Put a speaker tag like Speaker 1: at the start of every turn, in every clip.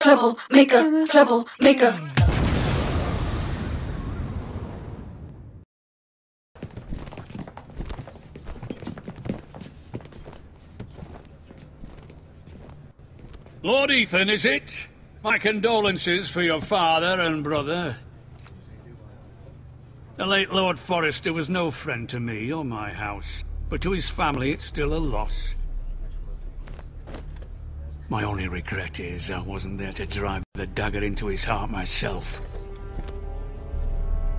Speaker 1: troublemaker, troublemaker.
Speaker 2: Lord Ethan, is it? My condolences for your father and brother. The late Lord Forrester was no friend to me or my house, but to his family it's still a loss. My only regret is I wasn't there to drive the dagger into his heart myself.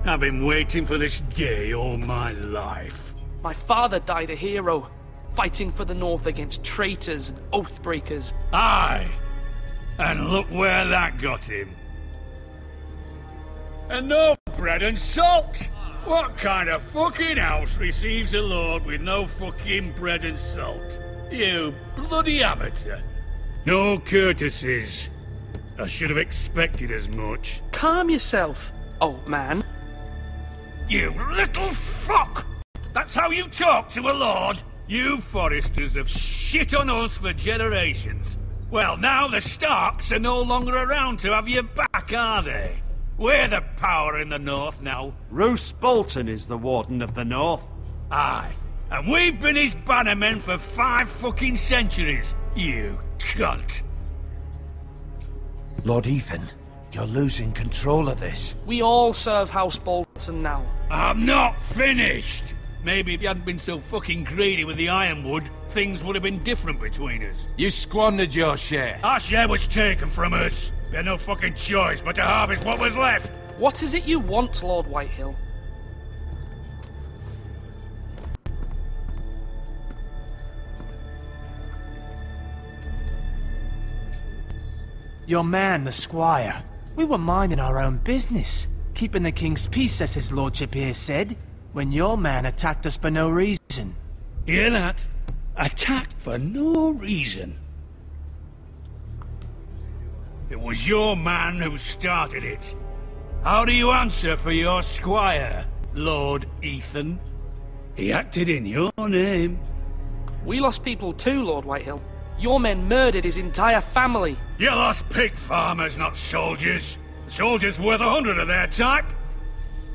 Speaker 2: I've been waiting for this day all my life.
Speaker 3: My father died a hero, fighting for the North against traitors and oath-breakers.
Speaker 2: Aye! And look where that got him. And no bread and salt! What kind of fucking house receives a lord with no fucking bread and salt? You bloody amateur. No courtesies. I should have expected as much.
Speaker 3: Calm yourself, old man.
Speaker 2: You little fuck! That's how you talk to a lord? You Foresters have shit on us for generations. Well, now the Starks are no longer around to have your back, are they? We're the power in the North now.
Speaker 4: Roose Bolton is the Warden of the North.
Speaker 2: Aye. And we've been his bannermen for 5 fucking centuries. You cunt.
Speaker 5: Lord Ethan, you're losing control of this.
Speaker 3: We all serve House Bolton now.
Speaker 2: I'm not finished. Maybe if you hadn't been so fucking greedy with the ironwood, things would have been different between us.
Speaker 5: You squandered your share.
Speaker 2: Our share was taken from us. We had no fucking choice but to harvest what was left.
Speaker 3: What is it you want, Lord Whitehill?
Speaker 6: Your man, the squire. We were minding our own business, keeping the king's peace, as his lordship here said, when your man attacked us for no reason.
Speaker 2: Hear that? Attacked for no reason. It was your man who started it. How do you answer for your squire, Lord Ethan? He acted in your name.
Speaker 3: We lost people too, Lord Whitehill. Your men murdered his entire family.
Speaker 2: You lost pig farmers, not soldiers. The soldiers worth 100 of their type.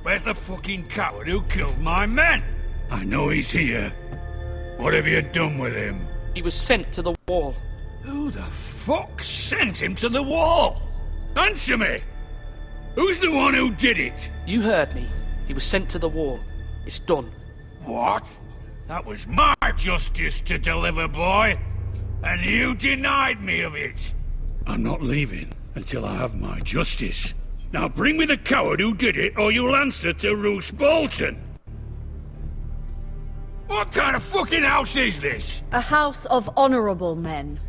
Speaker 2: Where's the fucking coward who killed my men? I know he's here. What have you done with him?
Speaker 3: He was sent to the wall.
Speaker 2: Who the fuck sent him to the wall? Answer me! Who's the one who did it?
Speaker 3: You heard me. He was sent to the wall. It's done.
Speaker 2: What? That was my justice to deliver, boy. And you denied me of it. I'm not leaving until I have my justice. Now bring me the coward who did it, or you'll answer to Roose Bolton. What kind of fucking house is this?
Speaker 1: A house of honorable men.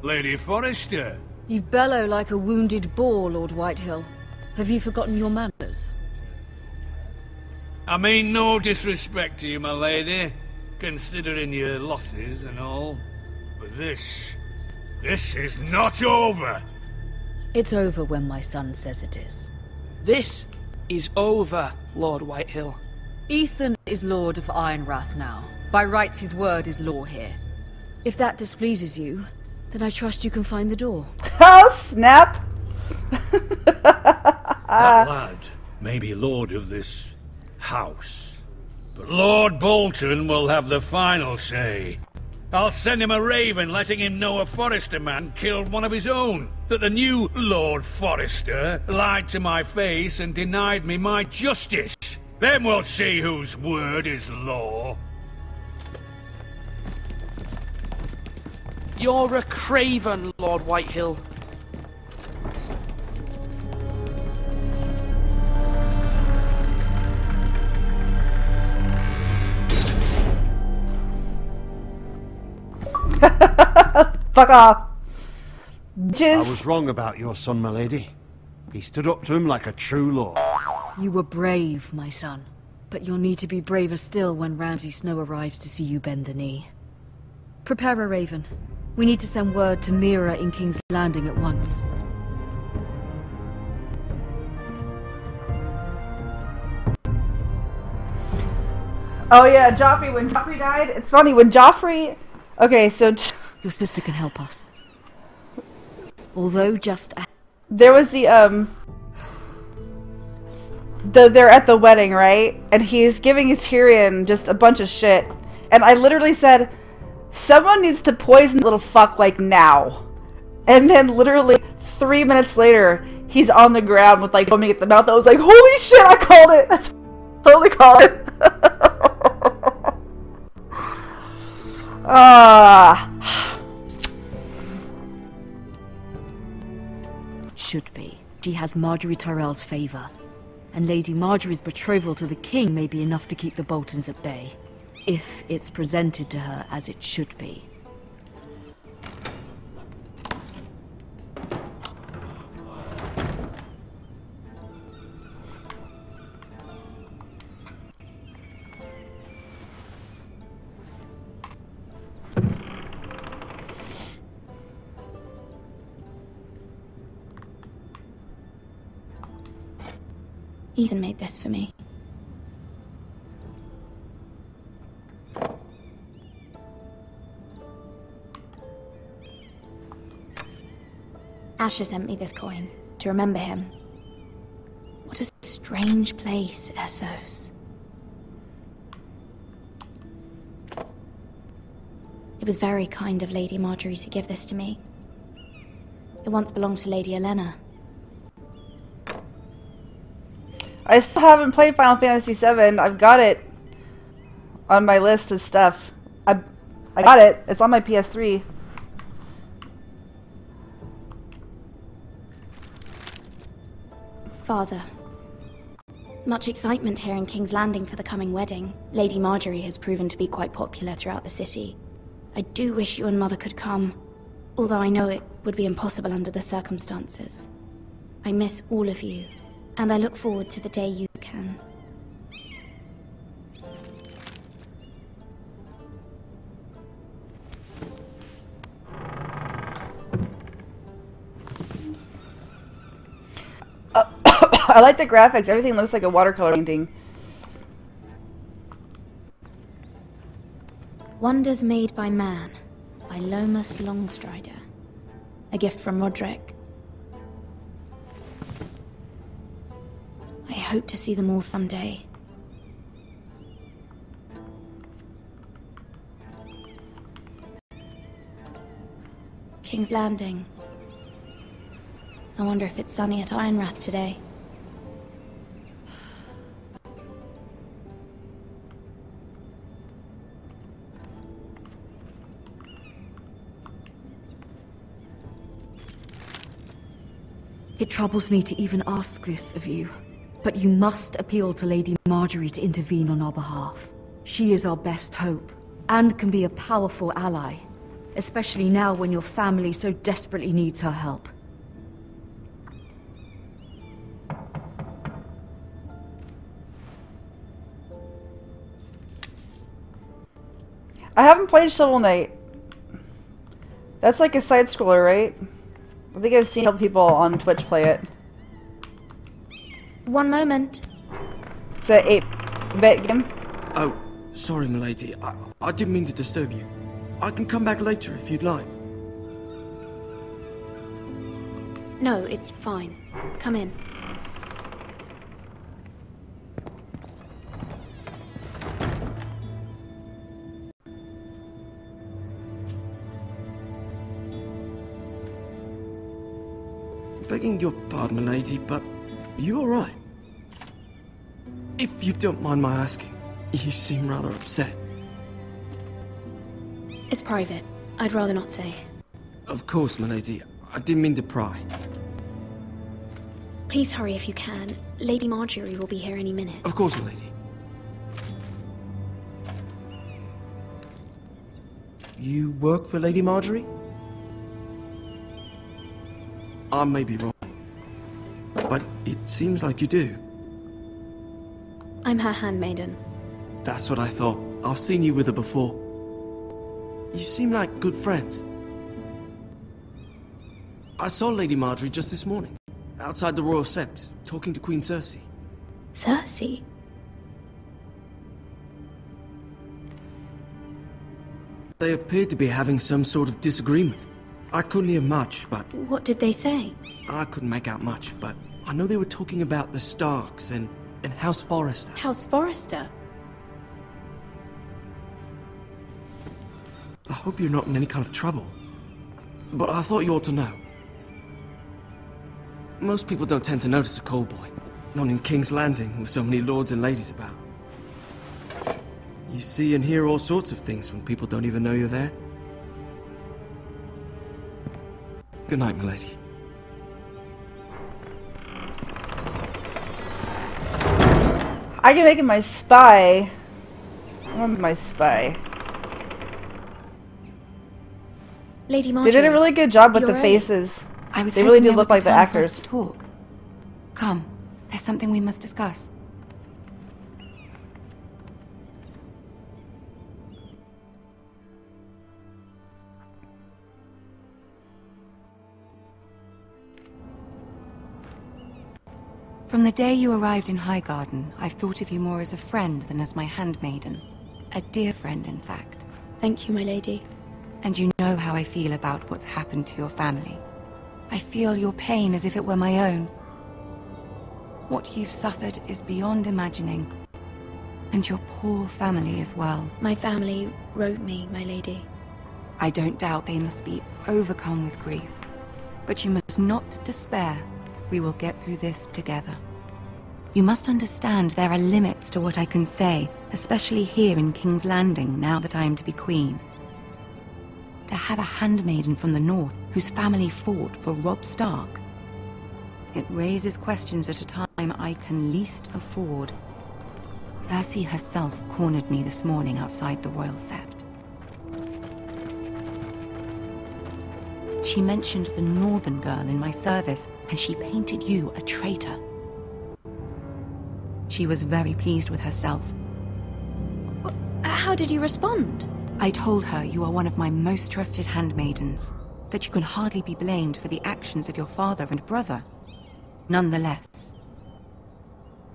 Speaker 2: Lady Forrester.
Speaker 1: You bellow like a wounded boar, Lord Whitehill. Have you forgotten your manners?
Speaker 2: I mean no disrespect to you, my lady, considering your losses and all. But this is not over.
Speaker 1: It's over when my son says it is.
Speaker 3: This is over, Lord Whitehill.
Speaker 1: Ethan is Lord of Ironrath now. By rights, his word is law here. If that displeases you, then I trust you can find the door.
Speaker 7: Oh, snap!
Speaker 2: That lad may be lord of this house, but Lord Bolton will have the final say. I'll send him a raven letting him know a Forrester man killed one of his own. That the new Lord Forrester lied to my face and denied me my justice. Then we'll see whose word is law.
Speaker 3: You're a craven, Lord Whitehill.
Speaker 7: Fuck off.
Speaker 4: I was wrong about your son, my lady. He stood up to him like a true lord.
Speaker 1: You were brave, my son. But you'll need to be braver still when Ramsay Snow arrives to see you bend the knee. Prepare a raven. We need to send word to Mira in King's Landing at once.
Speaker 7: Oh yeah, Joffrey, when Joffrey died, it's funny, when Joffrey... Okay, so
Speaker 1: Your sister can help us. Although just
Speaker 7: There was they're at the wedding, right? And he's giving Tyrion just a bunch of shit. And I literally said, someone needs to poison the little fuck, like, now. And then literally 3 minutes later, he's on the ground with, like, foaming at the mouth. I was like, holy shit, I called it! That's totally called it.
Speaker 1: should be. She has Marjorie Tyrell's favor. And Lady Marjorie's betrothal to the king may be enough to keep the Boltons at bay. If it's presented to her as it should be.
Speaker 8: Ethan made this for me. Asher sent me this coin to remember him. What a strange place, Essos. It was very kind of Lady Marjorie to give this to me. It once belonged to Lady Olenna.
Speaker 7: I still haven't played Final Fantasy VII. I've got it on my list of stuff. I got it. It's on my PS3.
Speaker 8: Father. Much excitement here in King's Landing for the coming wedding. Lady Marjorie has proven to be quite popular throughout the city. I do wish you and Mother could come, although I know it would be impossible under the circumstances. I miss all of you, and I look forward to the day you can.
Speaker 7: I like the graphics. Everything looks like a watercolor painting.
Speaker 8: Wonders Made by Man, by Lomas Longstrider. A gift from Roderick. I hope to see them all someday. King's Landing. I wonder if it's sunny at Ironrath today.
Speaker 1: It troubles me to even ask this of you, but you must appeal to Lady Marjorie to intervene on our behalf. She is our best hope, and can be a powerful ally, especially now when your family so desperately needs her help.
Speaker 7: I haven't played Shovel Knight. That's like a side-scroller, right? I think I've seen people on Twitch play it.
Speaker 8: One moment.
Speaker 7: It's an 8-bit game.
Speaker 9: Oh, sorry, milady. I didn't mean to disturb you. I can come back later if you'd like.
Speaker 8: No, it's fine. Come in.
Speaker 9: Begging your pardon, milady, but you all right? If you don't mind my asking, you seem rather upset.
Speaker 8: It's private. I'd rather not say.
Speaker 9: Of course, milady. I didn't mean to pry.
Speaker 8: Please hurry if you can. Lady Marjorie will be here any minute.
Speaker 9: Of course, milady. You work for Lady Marjorie? I may be wrong, but it seems like you do.
Speaker 8: I'm her handmaiden.
Speaker 9: That's what I thought. I've seen you with her before. You seem like good friends. I saw Lady Marjorie just this morning, outside the Royal Sept, talking to Queen Cersei.
Speaker 8: Cersei?
Speaker 9: They appeared to be having some sort of disagreement. I couldn't hear much, but...
Speaker 8: What did they say?
Speaker 9: I couldn't make out much, but I know they were talking about the Starks and House Forrester.
Speaker 8: House Forrester?
Speaker 9: I hope you're not in any kind of trouble. But I thought you ought to know. Most people don't tend to notice a callboy. Not in King's Landing, with so many lords and ladies about. You see and hear all sorts of things when people don't even know you're there. Good night, milady.
Speaker 7: I can make him my spy. I want my spy.
Speaker 8: Lady Marjorie,
Speaker 7: They did a really good job with the
Speaker 8: right.
Speaker 7: faces.
Speaker 10: I was
Speaker 7: They really
Speaker 10: hoping
Speaker 7: do
Speaker 10: there
Speaker 7: look
Speaker 10: would
Speaker 7: like
Speaker 10: be
Speaker 7: the
Speaker 10: time for us
Speaker 7: actors.
Speaker 10: to talk. Come, there's something we must discuss. From the day you arrived in Highgarden, I've thought of you more as a friend than as my handmaiden. A dear friend, in fact.
Speaker 8: Thank you, my lady.
Speaker 10: And you know how I feel about what's happened to your family. I feel your pain as if it were my own. What you've suffered is beyond imagining. And your poor family as well.
Speaker 8: My family wrote me, my lady.
Speaker 10: I don't doubt they must be overcome with grief. But you must not despair. We will get through this together. You must understand there are limits to what I can say, especially here in King's Landing, now that I am to be queen. To have a handmaiden from the north whose family fought for Robb Stark. It raises questions at a time I can least afford. Cersei herself cornered me this morning outside the Royal Sept. She mentioned the northern girl in my service, and she painted you a traitor. She was very pleased with herself.
Speaker 8: How did you respond?
Speaker 10: I told her you are one of my most trusted handmaidens, that you can hardly be blamed for the actions of your father and brother. Nonetheless,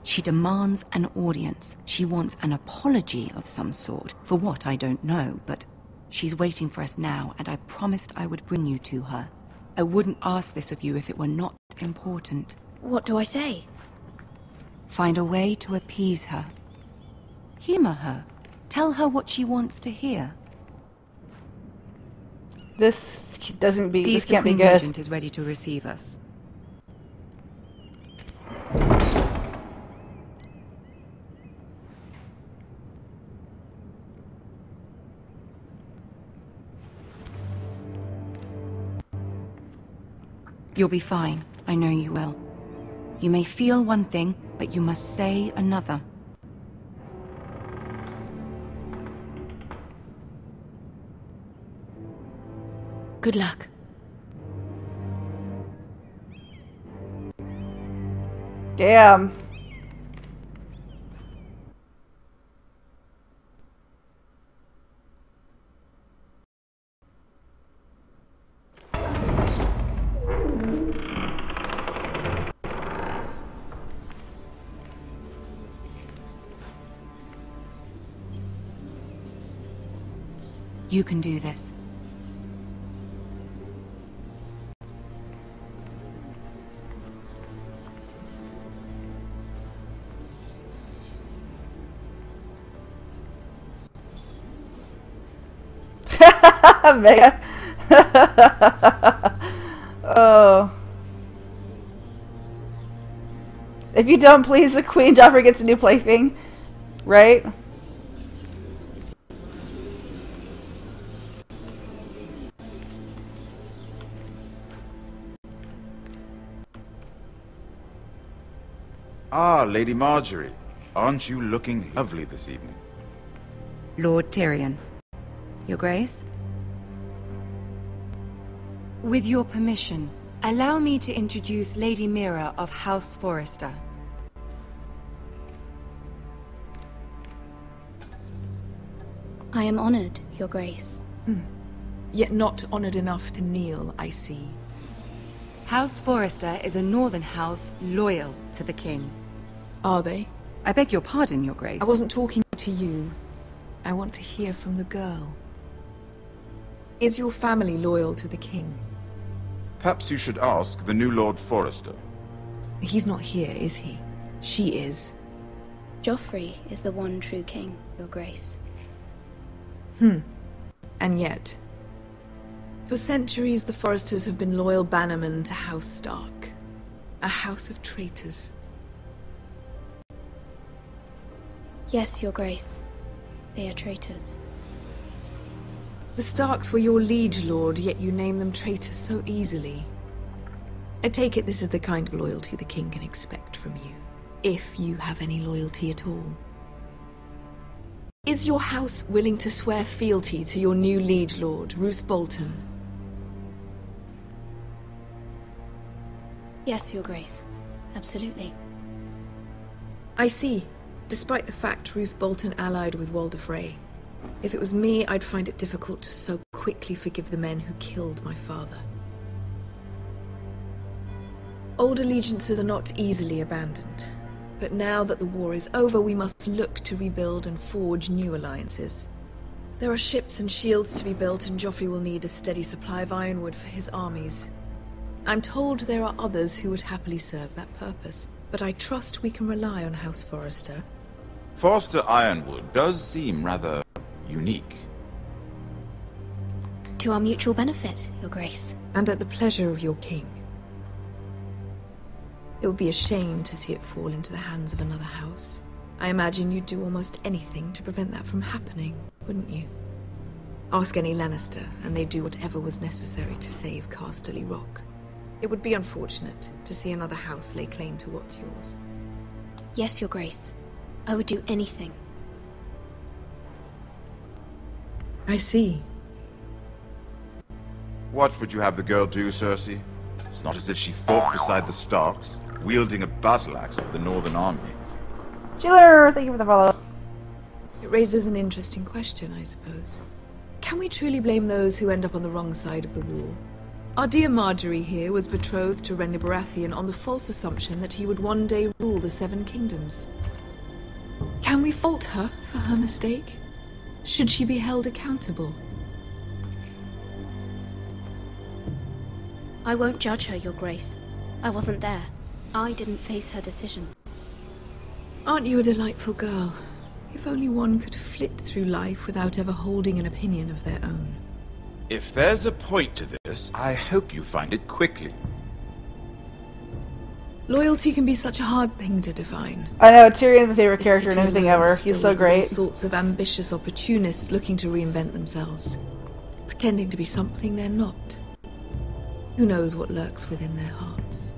Speaker 10: she demands an audience. She wants an apology of some sort, for what I don't know, but she's waiting for us now, and I promised I would bring you to her. I wouldn't ask this of you if it were not important.
Speaker 8: What do I say?
Speaker 10: Find a way to appease her. Humor her. Tell her what she wants to hear.
Speaker 7: This doesn't be.
Speaker 10: See
Speaker 7: This
Speaker 10: if the
Speaker 7: can't be
Speaker 10: Queen
Speaker 7: good.
Speaker 10: Regent is ready to receive us. You'll be fine. I know you will. You may feel one thing, but you must say another.
Speaker 1: Good luck.
Speaker 7: Damn.
Speaker 10: You can do this.
Speaker 7: Mega. Oh. If you don't please the queen, Joffrey gets a new plaything, right?
Speaker 11: Ah, Lady Marjorie. Aren't you looking lovely this evening?
Speaker 10: Lord Tyrion. Your Grace? With your permission, allow me to introduce Lady Mira of House Forrester.
Speaker 8: I am honored, Your Grace.
Speaker 12: Yet not honored enough to kneel, I see.
Speaker 10: House Forrester is a northern house loyal to the king.
Speaker 12: Are they?
Speaker 10: I beg your pardon, Your Grace.
Speaker 12: I wasn't talking to you. I want to hear from the girl. Is your family loyal to the king?
Speaker 11: Perhaps you should ask the new Lord Forrester.
Speaker 12: He's not here, is he? She is.
Speaker 8: Joffrey is the one true king, Your Grace.
Speaker 12: And yet, for centuries the Forresters have been loyal bannermen to House Stark. A house of traitors.
Speaker 8: Yes, Your Grace. They are traitors.
Speaker 12: The Starks were your liege lord, yet you name them traitors so easily. I take it this is the kind of loyalty the king can expect from you, if you have any loyalty at all. Is your house willing to swear fealty to your new liege lord, Roose Bolton?
Speaker 8: Yes, Your Grace. Absolutely.
Speaker 12: I see. Despite the fact Roose Bolton allied with Walder Frey. If it was me, I'd find it difficult to so quickly forgive the men who killed my father. Old allegiances are not easily abandoned. But now that the war is over, we must look to rebuild and forge new alliances. There are ships and shields to be built, and Joffrey will need a steady supply of ironwood for his armies. I'm told there are others who would happily serve that purpose, but I trust we can rely on House Forrester.
Speaker 11: Forrester Ironwood does seem rather unique.
Speaker 8: To our mutual benefit, Your Grace.
Speaker 12: And at the pleasure of your king. It would be a shame to see it fall into the hands of another house. I imagine you'd do almost anything to prevent that from happening, wouldn't you? Ask any Lannister, and they'd do whatever was necessary to save Casterly Rock. It would be unfortunate to see another house lay claim to what's yours.
Speaker 8: Yes, Your Grace. I would do anything.
Speaker 12: I see.
Speaker 11: What would you have the girl do, Cersei? It's not as if she fought beside the Starks, wielding a battle axe for the Northern Army.
Speaker 7: Sheila, thank you for the follow.
Speaker 12: It raises an interesting question, I suppose. Can we truly blame those who end up on the wrong side of the war? Our dear Marjorie here was betrothed to Renly Baratheon on the false assumption that he would one day rule the Seven Kingdoms. Can we fault her for her mistake? Should she be held accountable?
Speaker 8: I won't judge her, Your Grace. I wasn't there. I didn't face her decisions.
Speaker 12: Aren't you a delightful girl? If only one could flit through life without ever holding an opinion of their own.
Speaker 11: If there's a point to this, I hope you find it quickly.
Speaker 12: Loyalty can be such a hard thing to define.
Speaker 7: I know, Tyrion's my favorite character in anything ever. He's so great.
Speaker 12: All sorts of ambitious opportunists looking to reinvent themselves. Pretending to be something they're not. Who knows what lurks within their hearts?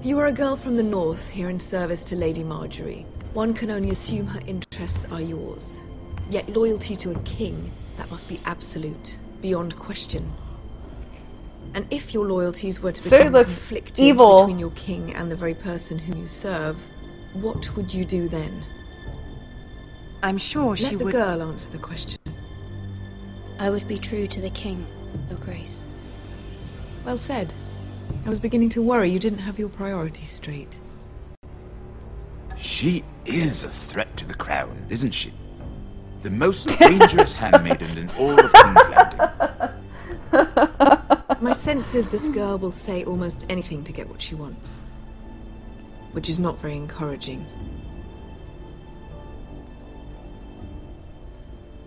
Speaker 12: You are a girl from the north, here in service to Lady Marjorie. One can only assume her interests are yours. Yet loyalty to a king, that must be absolute, beyond question. And if your loyalties were to become conflicted between your king and the very person whom you serve, what would you do then?
Speaker 10: I'm sure she would...
Speaker 12: Let the girl answer the question.
Speaker 8: I would be true to the king, Your Grace.
Speaker 12: Well said. I was beginning to worry you didn't have your priorities straight.
Speaker 11: She is a threat to the crown, isn't she? The most dangerous handmaiden in all of King's Landing.
Speaker 12: My sense is this girl will say almost anything to get what she wants. Which is not very encouraging.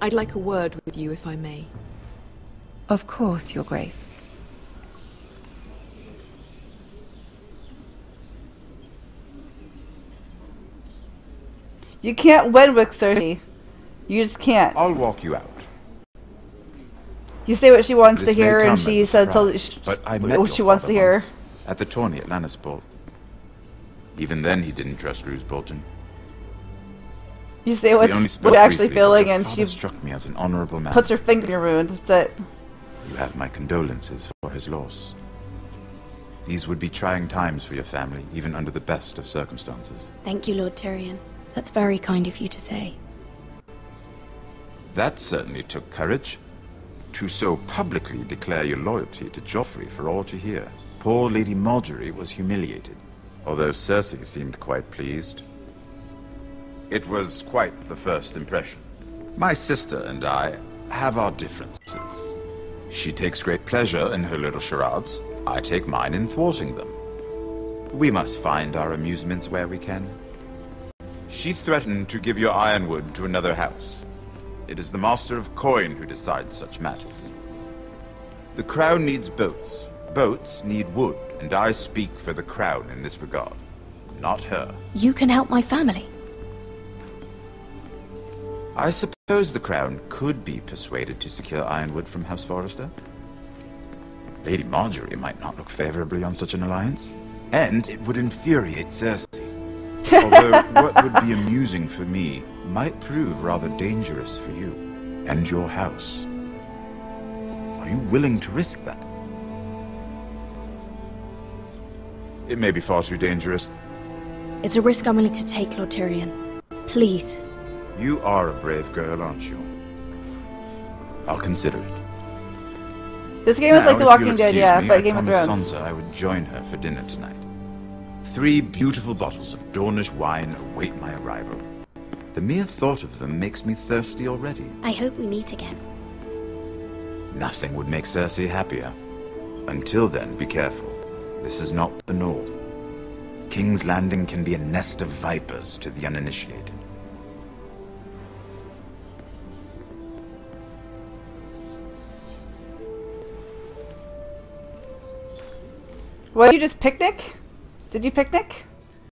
Speaker 12: I'd like a word with you, if I may.
Speaker 10: Of course, Your Grace.
Speaker 7: You can't win with Cersei. You just can't.
Speaker 11: I'll walk you out.
Speaker 7: You say what she wants
Speaker 11: This
Speaker 7: to hear,
Speaker 11: may
Speaker 7: and
Speaker 11: come
Speaker 7: she
Speaker 11: as a
Speaker 7: said
Speaker 11: surprise, but I met
Speaker 7: what
Speaker 11: your
Speaker 7: she wants to
Speaker 11: father
Speaker 7: hear.
Speaker 11: once, at the tourney at Lannisport. Even then, he didn't trust Roose Bolton.
Speaker 7: You say what you're actually feeling, and she
Speaker 11: struck me as an honorable man.
Speaker 7: puts her finger in your wound. That's it.
Speaker 11: You have my condolences for his loss. These would be trying times for your family, even under the best of circumstances.
Speaker 8: Thank you, Lord Tyrion. That's very kind of you to say.
Speaker 11: That certainly took courage. To so publicly declare your loyalty to Joffrey for all to hear. Poor Lady Marjorie was humiliated, although Cersei seemed quite pleased. It was quite the first impression. My sister and I have our differences. She takes great pleasure in her little charades. I take mine in thwarting them. We must find our amusements where we can. She threatened to give your ironwood to another house. It is the Master of Coin who decides such matters. The Crown needs boats. Boats need wood, and I speak for the Crown in this regard, not her.
Speaker 8: You can help my family.
Speaker 11: I suppose the Crown could be persuaded to secure ironwood from House Forrester. Lady Marjorie might not look favorably on such an alliance, and it would infuriate Cersei. Although what would be amusing for me might prove rather dangerous for you and your house. Are you willing to risk that? It may be far too dangerous.
Speaker 8: It's a risk I'm willing to take, Lord Tyrion. Please.
Speaker 11: You are a brave girl, aren't you? I'll consider it.
Speaker 7: This game is like The Walking Dead, yeah,
Speaker 11: me,
Speaker 7: but Game of Thrones.
Speaker 11: Sansa I would join her for dinner tonight. 3 beautiful bottles of Dornish wine await my arrival. The mere thought of them makes me thirsty already.
Speaker 8: I hope we meet again.
Speaker 11: Nothing would make Cersei happier. Until then, be careful. This is not the North. King's Landing can be a nest of vipers to the uninitiated.
Speaker 7: What, you just picnic? Did you picnic?